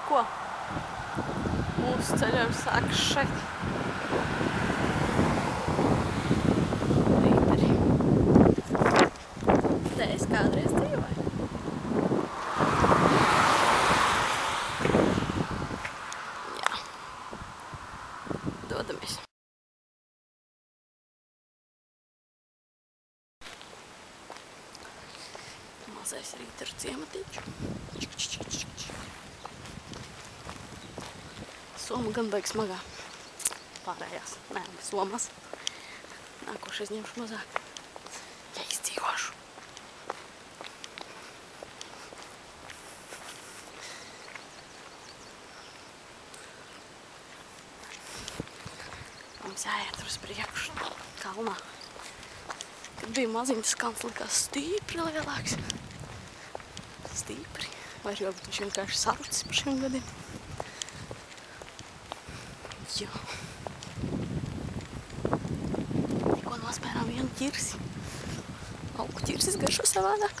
ko? Mūsu ceļojums sākas šeit. Rīteri. Te es kādreiz dzīvoju. Jā. Dodamies. Mazais Rīteru ciematiņš. Soma gan baigi smagā. Pārējās. Nē, somas. Nākošais ņemšu mazāk. Ja izdzīvošu. Mums jāiet uz priekšu kalnā. Kad bija maziņ, tas kalns likās stīpri lielāks. Stīpri. Vai arī varbūt viņš vienkārši sarucis par šiem gadiem. Jā. Tikko nospērām vienu ķirsi. Augu ķirsis garšo savādāk.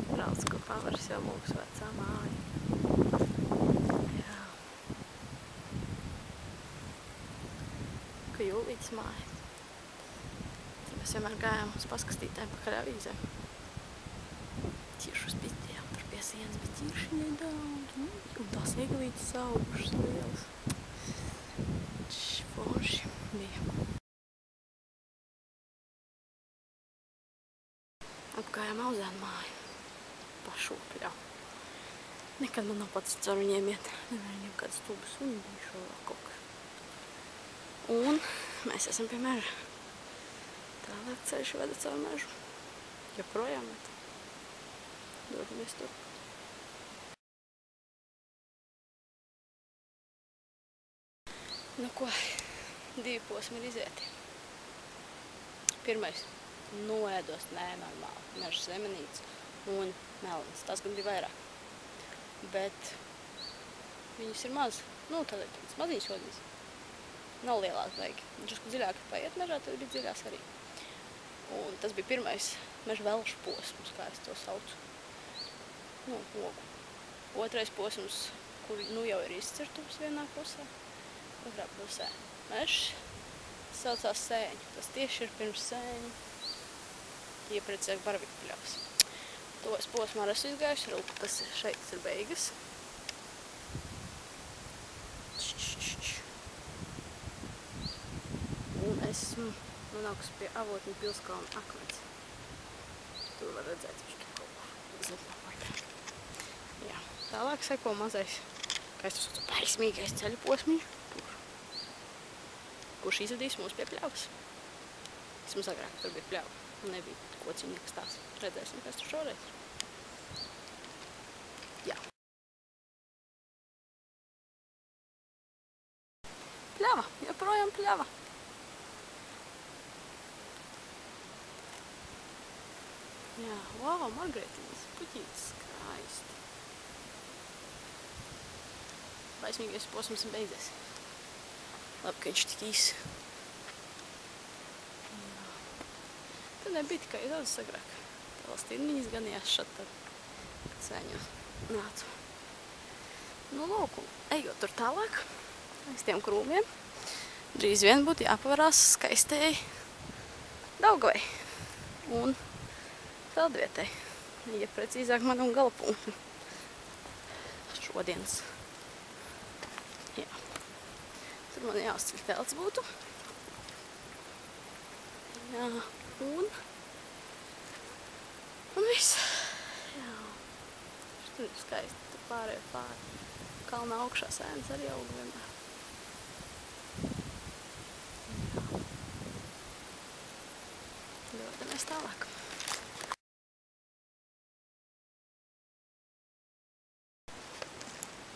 Brauc, ko paveras jau mūsu vecā māja. Jā. Ka Jūlītes māja. Mēs vienmēr gājām uz paskastītēm pakaļ avīzēm. Ķiršus bitījām, tur pie sienas bija ķiršiņai daudz. Un tās eglītes augušas lielas. Forši bija. Apgājām Auzēnu māju. Pašūpļā. Nekad man nav paticis ar viņiem iet. Viņiem kāds stūbas un bijuši vēl kaut kā. Un mēs esam pie meža. Tālāk ceļš veda caur mežu. Joprojām met. Dodamies tur. Nu ko, 2 posmi ir izieti. Pirmais. Noēdos nenormāli. Meža zemenītes un melnas. Tas gan bija vairāk. Bet viņas ir maz. Nu, tad ir tāds maziņš odiņas. Nav lielās baigi. Drusku dziļāk paiet mežā, tad bija dziļās arī. Un tas bija pirmais meža velšu posms, kā es to saucu. Nu, ogu. Otrais posms, kur nu jau ir izcirtums vienā pusē, otrā pusē mežs, saucās Sēņu. Tas tieši ir pirms Sēņu. Iepriecēk Baraviku pļavas. Tos posmā esmu izgājuši, rūp, tas šeit ir beigas. Un esmu nonākusi pie Avotņu pilskalna akmens. Tur var redzēt, viņš tur kaut kur zem papartē. Jā, tālāk seko mazais, kā es to saucu, baismīgais ceļu posmiņš, kurš izvedīs mūs pie pļavas. Vismaz agrāk tur bija pļava, un nebija kociņi nekastās. Redzēsim, kas tur šoreiz. Jā. Pļava, joprojām pļava. Jā, wow, margaritīnas, puķītes, skaisti. Baismīgais posms ir beidzies. Labi, ka viņš tik īsi. Tad nebija tikai daudz agrāk. Tā vēl stirniņas ganījās šat tad, kad Sēņos nācu. Nu, lūk, ejot tur tālāk, aiz tiem krūmiem, drīz vien būtu jāpavarās skaistēji Daugavai un Feldvietai, ja precīzāk manam galapunktam šodienas. Jā. Tur man jāuzceļ telts būtu. Jā, un viss. Jā. Tur ir skaisti, tur pārējot pāri. Kalnā augšā sēnes arī auga vienmēr. Jā. Dodamies tālāk.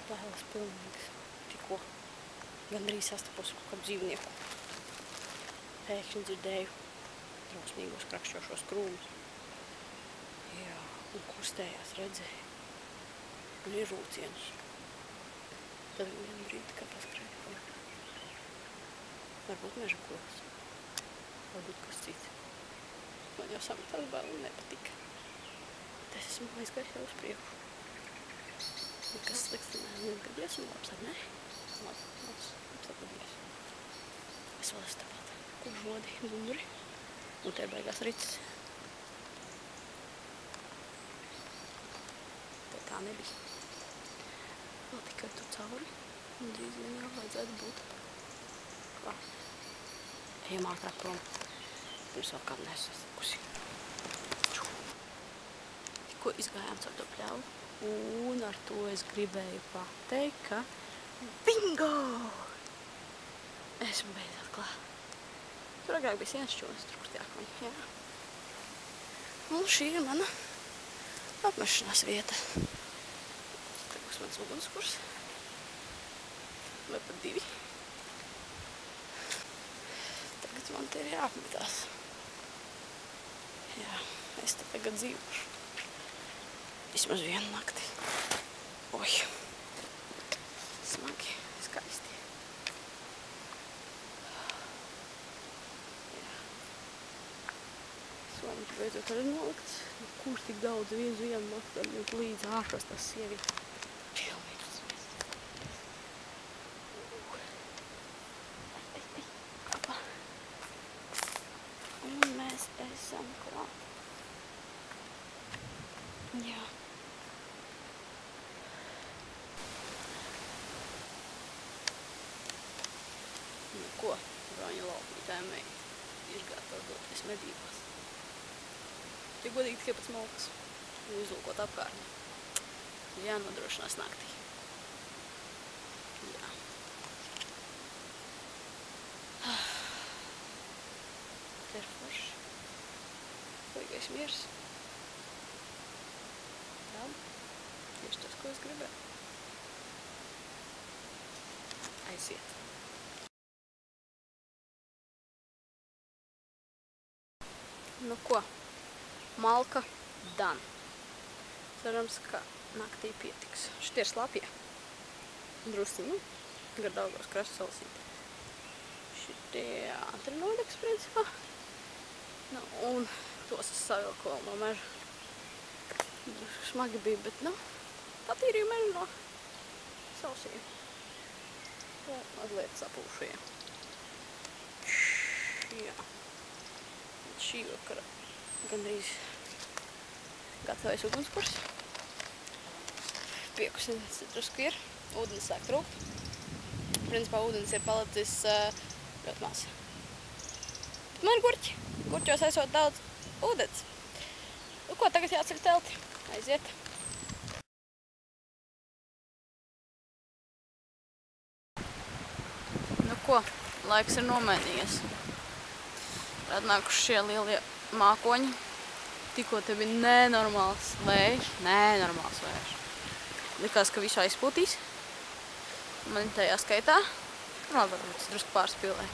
Bailes pilnīgas. Tikko gandrīz sastapos kaut kādu dzīvnieku. Pēkšņi dzirdēju drausmīgos krakšķošos krūmus. Jā, un kustējās, redzēju. Un ir rūcienus. Tad vienu brīdi kā paskrēja. Varbūt meža koks. Varbūt kas cits. Man jau samitās baili nepatika. Bet es esmu aizgājis jau uz priekšu. Nekas slikts negadījies un labs, ar ne? Labs atgadījies. Es vēl esmu tāpat. Kur žodi, zunduri. Un te beigās ricis. Te tā nebija. Vēl tikai tur cauri. Un drīz vien jau vajadzētu būt. Kā? Ejam ātrāk prom. Pirms vēl kādu nesastikusi. Tikko izgājām caur to pļauju. Un ar to es gribēju pateikt, ka bingo! Esmu beidzot klāt. Tur agrāk bija sienas šķūnes, tur kur tie akmeņi, jā. Un šī ir mana apmešanās vieta. Te būs mans ugunskurs. Vai pat 2. Tagad man te ir jāapmetās. Jā, es te tagad dzīvošu. Vismaz vienu nakti. Oj. Smagi, skaisti. Jā. Soņi beidzot arī nolikts. Kur tik daudz vienu nakti līdz ārpus tās sievietes. Un mēs esam klāt. Jā. Nu ko, Braņa laupītājiem ir gatava doties medībās. Ja godīgi tikai pēc malkas un izlūkot apkārtni. Jānodrošinās naktī. Jā. Te ir forši. Baigais miers. Labi. Tieši tas, ko es gribēju. Aiziet. Nu ko? Malka done. Cerams, ka naktī pietiks. Šitie ir slapie. Drusciņi. Gar Daugavas krastu salasīti. Šitie ātri nodegs, principā. Nu, un tos es savilku vēl no meža. Smagi bija, bet, nu, patīrīju mežu no sausiem. Un mazliet sapūšajiem. Jā. Šī vakara gandrīz gatavojas ugunskurs. Piekusiens drusku ir. Ūdens sāk trūkt. Principā ūdens ir palicis ļoti maz. Bet man ir gurķi. Gurķos esot daudz ūdens. Nu ko, tagad jāceļ telti. Aiziet. Nu ko, laiks ir nomainījies. Atnākuši šie lielie mākoņi. Tikko te bija nenormāls vējš. Likās, ka visu aizpūtīs. Man tajā skaitā. Varbūt es drusku pārspīlēju.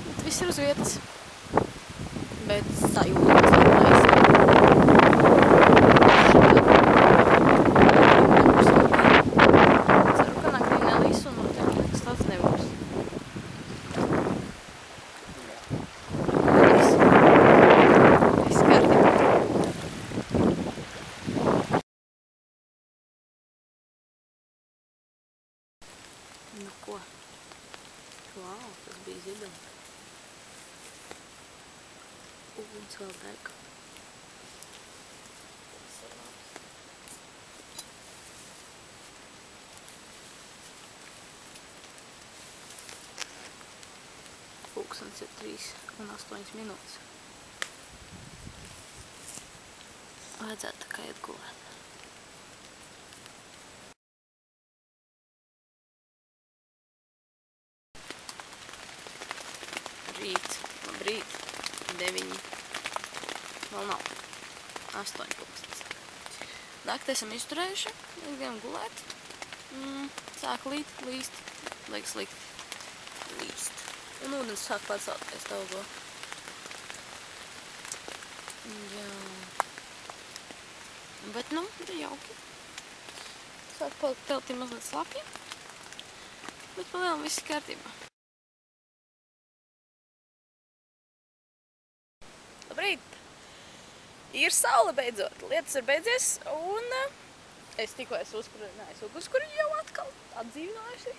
Bet viss ir uz vietas. Bet sajūta ceru, ka naktī nelīs un nekas tāds nebūs. Viss kārtībā. Nu ko? Vau, tas bija zibens. Uguns vēl deg. Tas ir labs. Pulkstens ir 3:08 minūtes. Vajadzētu tā kā iet gulēt. Rīt, labrīt, 9. Vēl nav. 8 pulkstens. Nakti esam izturējuši, gribējām gulēt. Sāk līst, liekas līst. Un ūdens sāk pacelties Daugo. Jā. Bet, nu, bija jauki. Sāk palikt teltī mazliet slapji. Bet palielam viss kārtībā. Labrīt! Ir saule beidzot, lietas ir beidzies, un es tikko esmu uzkurinājusi ugunskura jau atkal atdzīvinājusi.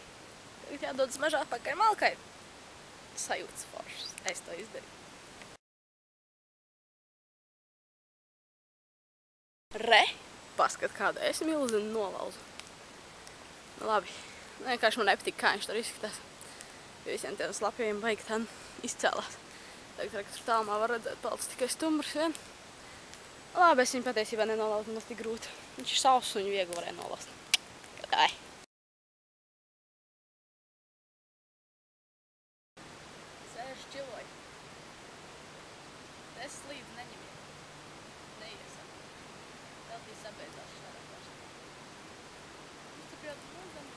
Tagad jādodas mežā pakaļ malkai. Sajūtas foršas, es to izdarīju. Re, paskat, kādu es milzi nolauzu. Labi, vienkārši man nepatīk, kā viņš tur izskatās. Visiem tiem slapjiem baigi tā izcēlās. Tagad, tur tālumā var redzēt, palicis tikai stumbrs vien. Labi, es viņu patiesībā nenolauzu, nemaz tik grūti. Viņš ir sauss un viņu viegli varēja nolaust. Ai. Sēž čiloji. Es līdzi neņemiet. Neiesam. Vēl tī sabeidzās šādā pašā. Mums tur jau mūzam.